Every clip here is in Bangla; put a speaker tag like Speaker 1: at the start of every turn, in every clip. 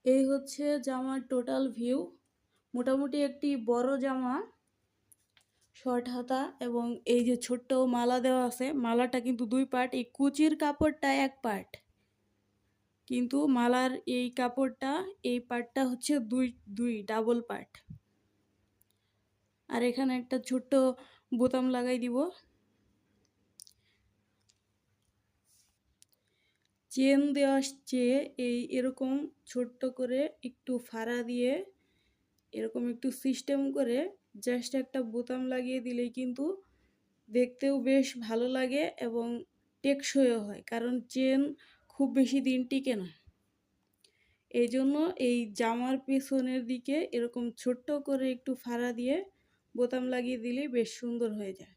Speaker 1: এই হচ্ছে জামার টোটাল ভিউ। মোটামুটি একটি বড় জামা, শর্ট হাতা, এবং এই যে ছোট্ট মালা দেওয়া আছে, মালাটা কিন্তু দুই পার্ট। এই কুচির কাপড়টা এক পার্ট, কিন্তু মালার এই কাপড়টা, এই পার্টটা হচ্ছে দুই দুই ডাবল পার্ট। আর এখানে একটা ছোট্ট বোতাম লাগাই দিব। চেন দেওয়ার চেয়ে এরকম ছোট্ট করে একটু ফাড়া দিয়ে এরকম একটু সিস্টেম করে জাস্ট একটা বোতাম লাগিয়ে দিলেই কিন্তু দেখতেও বেশ ভালো লাগে এবং টেকসইও হয়, কারণ চেন খুব বেশি দিন টিকে না। এই জন্য এই জামার পেছনের দিকে এরকম ছোট্ট করে একটু ফাড়া দিয়ে বোতাম লাগিয়ে দিলেই বেশ সুন্দর হয়ে যায়।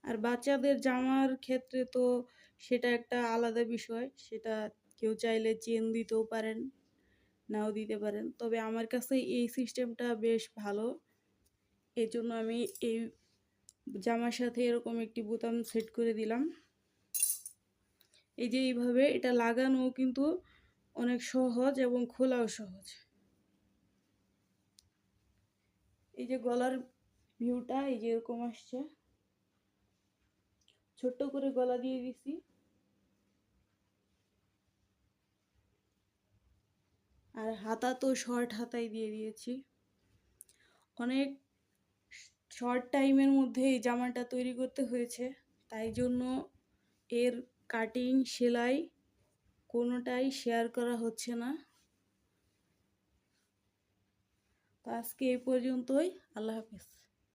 Speaker 1: আর বাচ্চাদের জামার ক্ষেত্রে তো সেটা একটা আলাদা বিষয়, সেটা কেউ চাইলে চেন দিতেও পারেন, নাও দিতে পারেন। তবে আমার কাছে এই সিস্টেমটা বেশ ভালো, এই জন্য আমি এই জামার সাথে এরকম একটি বোতাম সেট করে দিলাম। এই যে এইভাবে এটা লাগানো কিন্তু অনেক সহজ এবং খোলাও সহজ। এই যে গলার ভিউটা এই যে এরকম আসছে, ছোট্ট করে গলা দিয়ে দিছি। আর হাতা তো শর্ট হাতাই দিয়ে দিয়েছি। অনেক শর্ট টাইমের মধ্যে এই জামাটা তৈরি করতে হয়েছে, তাই জন্য এর কাটিং সেলাই কোনোটাই শেয়ার করা হচ্ছে না। তো আজকে এই পর্যন্তই। আল্লাহ হাফেজ।